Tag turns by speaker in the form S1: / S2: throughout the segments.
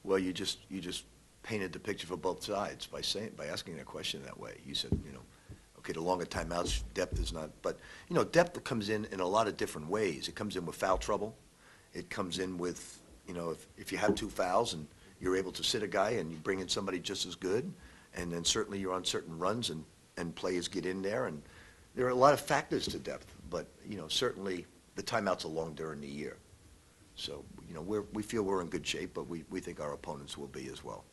S1: Well, you just painted the picture for both sides by asking that question that way. You said, okay, the longer timeouts, depth is not, but depth comes in a lot of different ways. It comes in with foul trouble. It comes in with, if you have two fouls and you're able to sit a guy and you bring in somebody just as good, and then certainly you're on certain runs and players get in there, and there are a lot of factors to depth. But certainly the timeouts are long during the year. So, we feel we're in good shape, but we think our opponents will be as well.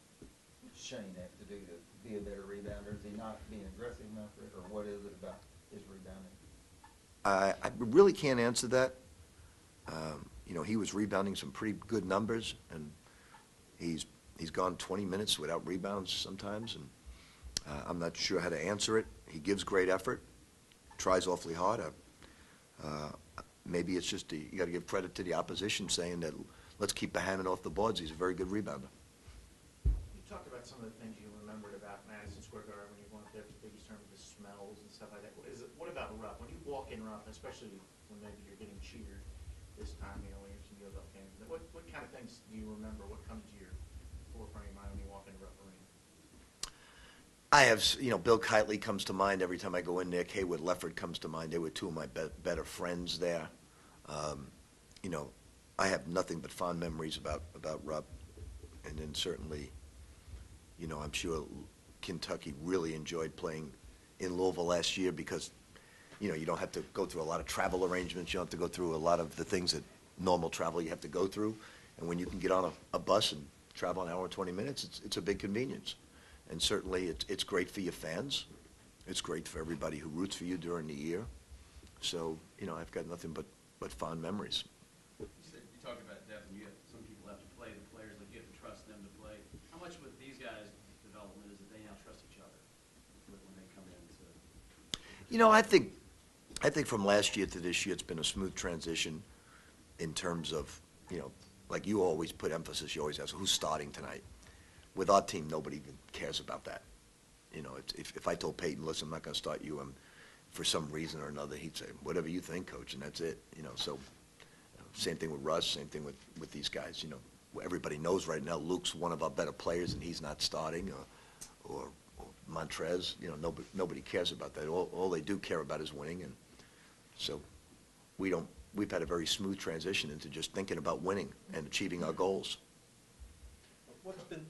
S2: What's Shane have to do to be a better rebounder? Is he not being aggressive enough, or what is it about his rebounding?
S1: I really can't answer that. He was rebounding some pretty good numbers, and he's gone 20 minutes without rebounds sometimes, and I'm not sure how to answer it. He gives great effort, tries awfully hard. Maybe it's just you got to give credit to the opposition saying that let's keep the hammer off the boards. He's a very good rebounder.
S3: You talked about some of the things you remembered about Madison Square Garden when you went there for the biggest tournament, the smells and stuff like that. What about Rupp? When you walk in Rupp, especially when maybe you're getting cheered this time, when you're some Yale games, what kind of things do you remember? What comes to your forefront of your mind when you walk into Rupp Arena?
S1: I have, Bill Kitely comes to mind every time I go in there. Kaywood Lefford comes to mind. They were two of my better friends there. I have nothing but fond memories about Rupp. And then certainly, I'm sure Kentucky really enjoyed playing in Louisville last year because, you don't have to go through a lot of travel arrangements. You don't have to go through a lot of the things that normal travel you have to go through. And when you can get on a bus and travel an hour and 20 minutes, it's a big convenience. And certainly it's great for your fans. It's great for everybody who roots for you during the year. So, I've got nothing but fond memories.
S4: You talked about depth, and some people have to play the players, like you have to trust them to play. How much with these guys' development is that they now trust each other when they come in?
S1: I think from last year to this year, it's been a smooth transition in terms of, like you always put emphasis, you always ask, who's starting tonight? With our team, nobody even cares about that. If I told Peyton, listen, I'm not going to start you, for some reason or another, he'd say, whatever you think, coach, and that's it. So same thing with Russ, same thing with these guys. Everybody knows right now Luke's one of our better players, and he's not starting, or Montrez. Nobody cares about that. All they do care about is winning, and so we've had a very smooth transition into just thinking about winning and achieving our goals.
S5: What's been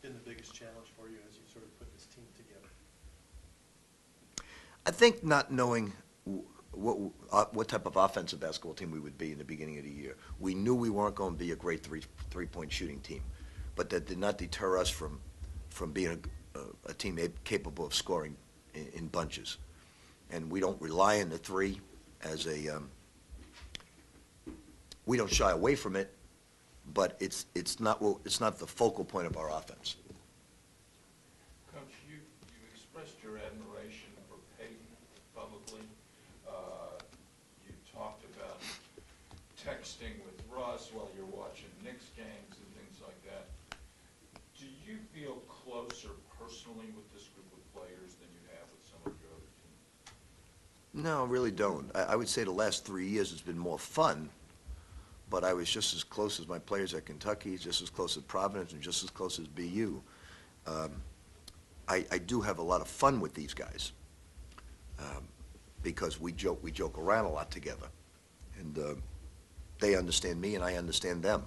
S5: the biggest challenge for you as you sort of put this team together?
S1: I think not knowing what type of offensive basketball team we would be in the beginning of the year. We knew we weren't going to be a great three-point shooting team, but that did not deter us from being a team capable of scoring in bunches. And we don't rely on the three as we don't shy away from it, but it's not the focal point of our offense.
S6: Coach, you expressed your admiration for Peyton publicly. You talked about texting with Russ while you're watching Knicks games and things like that. Do you feel closer personally with this group of players than you have with some of your other teams?
S1: No, I really don't. I would say the last 3 years has been more fun, but I was just as close as my players at Kentucky, just as close as Providence, and just as close as BU. I do have a lot of fun with these guys because we joke around a lot together, and they understand me and I understand them.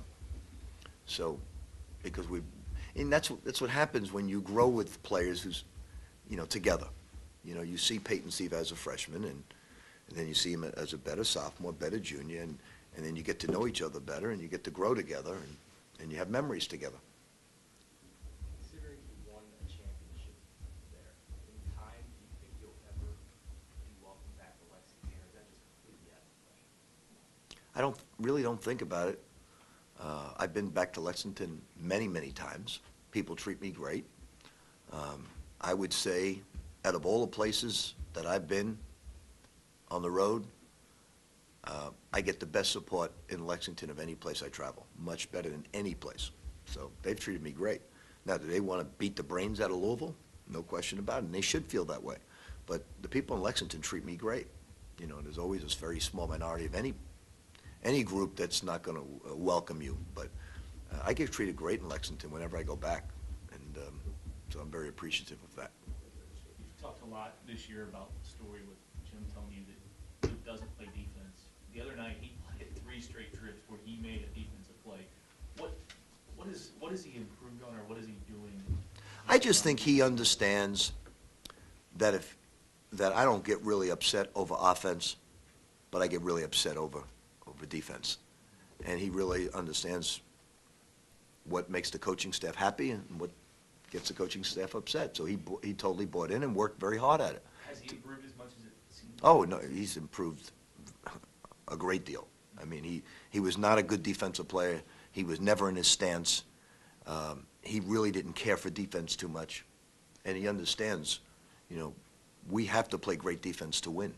S1: So, and that's what happens when you grow with players who's, together. You see Peyton Steve as a freshman, and then you see him as a better sophomore, better junior, and then you get to know each other better, and you get to grow together, and you have memories together.
S7: Considering you won a championship there, in time, do you think you'll ever be welcome back to Lexington, or is that just completely out of the question?
S1: I really don't think about it. I've been back to Lexington many, many times. People treat me great. I would say, out of all the places that I've been on the road, I get the best support in Lexington of any place I travel, much better than any place. So they've treated me great. Now, do they want to beat the brains out of Louisville? No question about it, and they should feel that way. But the people in Lexington treat me great. There's always this very small minority of any group that's not going to welcome you. But I get treated great in Lexington whenever I go back, and so I'm very appreciative of that.
S8: You've talked a lot this year about the story with Jim telling you that Luke doesn't play defense. The other night, he played 3 straight trips where he made a defensive play. What is he improved on, or what is he doing?
S1: I just think he understands that that I don't get really upset over offense, but I get really upset over defense. And he really understands what makes the coaching staff happy and what gets the coaching staff upset. So he totally bought in and worked very hard at it.
S8: Has he improved as much as it seems?
S1: Oh, no, he's improved a great deal. I mean, he was not a good defensive player. He was never in his stance. He really didn't care for defense too much. And he understands, we have to play great defense to win.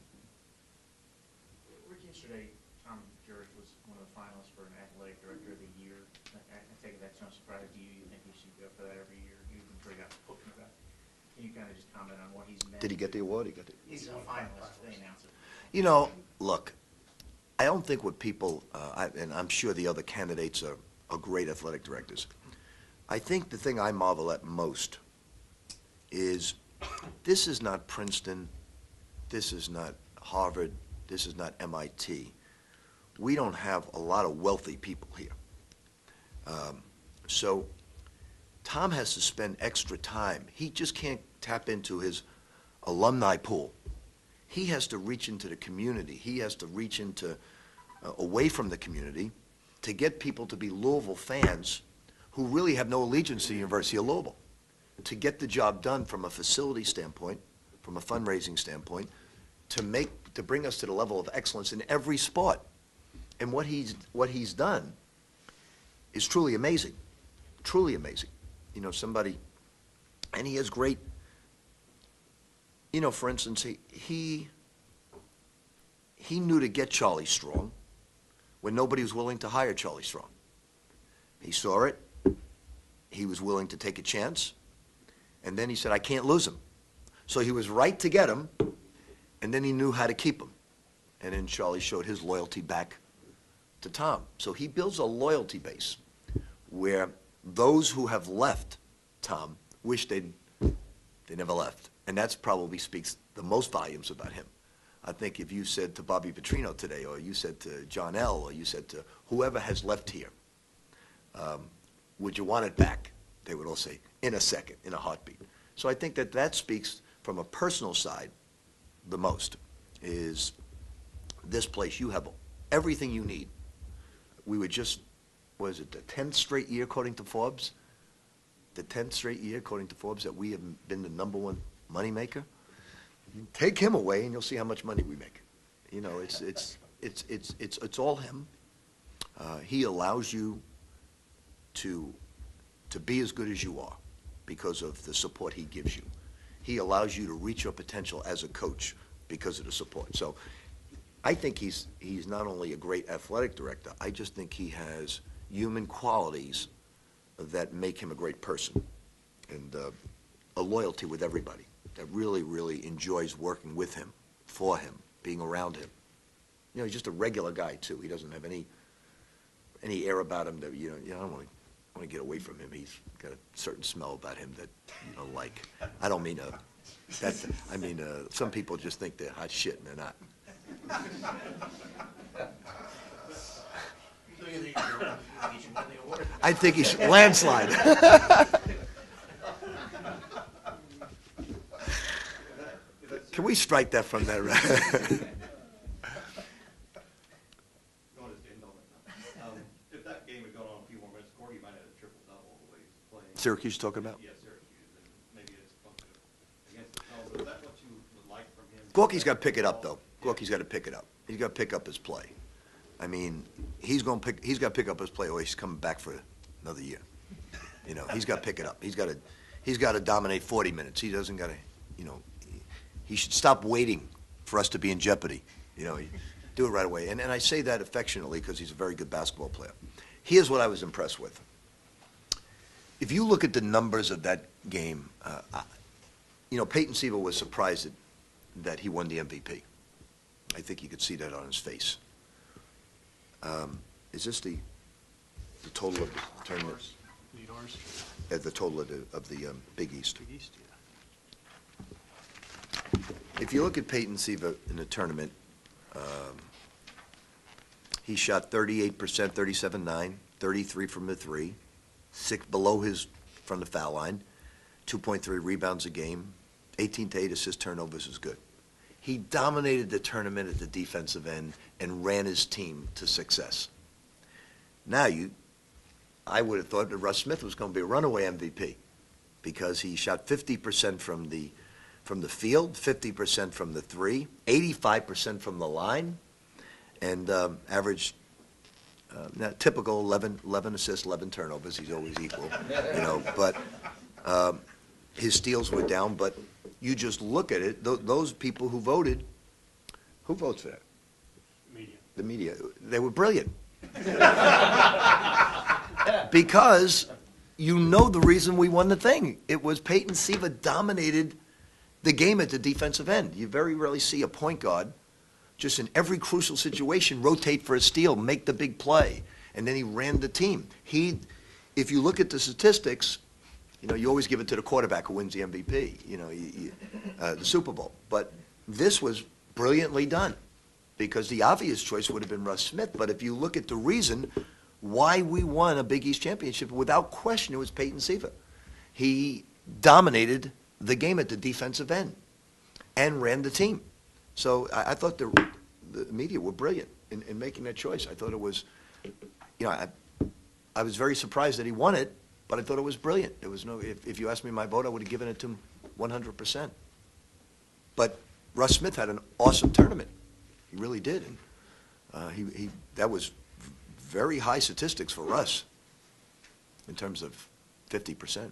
S3: Rick, yesterday, Tom George was one of the finalists for an athletic director of the year. I take it that's no surprise to you. You think he should go for that every year? You've been pretty outspoken about it. Can you kind of just comment on what he's meant?
S1: Did he get the award?
S3: He's a finalist. They announced it.
S1: Look, I don't think what people, and I'm sure the other candidates are great athletic directors. I think the thing I marvel at most is this is not Princeton, this is not Harvard, this is not MIT. We don't have a lot of wealthy people here. So Tom has to spend extra time. He just can't tap into his alumni pool. He has to reach into the community. He has to reach into, away from the community, to get people to be Louisville fans who really have no allegiance to the University of Louisville, to get the job done from a facility standpoint, from a fundraising standpoint, to bring us to the level of excellence in every sport. And what he's done is truly amazing, and he has great, for instance, he knew to get Charlie Strong when nobody was willing to hire Charlie Strong. He saw it, he was willing to take a chance, and then he said, I can't lose him. So he was right to get him, and then he knew how to keep him. And then Charlie showed his loyalty back to Tom. So he builds a loyalty base where those who have left Tom wish they never left. And that's probably speaks the most volumes about him. I think if you said to Bobby Petrino today, or you said to John L., or you said to whoever has left here, would you want it back? They would all say, in a second, in a heartbeat. So I think that speaks from a personal side the most, is this place, you have everything you need. We were just, was it the 10th straight year, according to Forbes? The 10th straight year, according to Forbes, that we have been the #1 moneymaker. Take him away, and you'll see how much money we make. It's all him. He allows you to be as good as you are because of the support he gives you. He allows you to reach your potential as a coach because of the support. So I think he's not only a great athletic director, I just think he has human qualities that make him a great person, and a loyalty with everybody that really, really enjoys working with him, for him, being around him. He's just a regular guy, too. He doesn't have any air about him that, I don't want to get away from him. He's got a certain smell about him that you don't like. I don't mean some people just think they're hot shit, and they're not. I think he should landslide. Can we strike that from that?
S5: If that game had gone on a few more minutes, Gordy might have had a triple-double the way he's playing.
S1: Syracuse talking about?
S5: Yeah, Syracuse, and maybe it's something against the Pels. Is that what you would like from him?
S1: Gorky's got to pick it up, though. Gorky's got to pick it up. He's got to pick up his play. I mean, he's got to pick up his play, or he's coming back for another year. He's got to pick it up. He's got to dominate 40 minutes. He doesn't got to, he should stop waiting for us to be in jeopardy. Do it right away. And I say that affectionately because he's a very good basketball player. Here's what I was impressed with. If you look at the numbers of that game, Peyton Siebel was surprised that he won the MVP. I think you could see that on his face. Is this the the total of the tournament,
S5: Lead ours,
S1: the total of the Big East.
S5: Big East, yeah.
S1: If you look at Peyton Siva in the tournament, he shot 38%, 37.9, 33 from the three, 6 below his from the foul line, 2.3 rebounds a game, 18 to 8 assist turnovers is good. He dominated the tournament at the defensive end and ran his team to success. Now I would have thought that Russ Smith was going to be a runaway MVP because he shot 50% from the field, 50% from the three, 85% from the line, and averaged typical 11 assists, 11 turnovers. He's always equal, But his steals were down. But you just look at it; those people who voted, who votes for that?
S5: Media.
S1: The media. They were brilliant. Because you know the reason we won the thing. It was Peyton Siva dominated the game at the defensive end. You very rarely see a point guard just in every crucial situation rotate for a steal, make the big play, and then he ran the team. If you look at the statistics, you always give it to the quarterback who wins the MVP, the Super Bowl. But this was brilliantly done because the obvious choice would have been Russ Smith. But if you look at the reason why we won a Big East championship, without question, it was Peyton Siva. He dominated the game at the defensive end and ran the team. So I thought the media were brilliant in making that choice. I thought it was, I was very surprised that he won it, but I thought it was brilliant. There was if you asked me my vote, I would have given it to him 100%. But Russ Smith had an awesome tournament. He really did. And that was very high statistics for Russ in terms of 50%.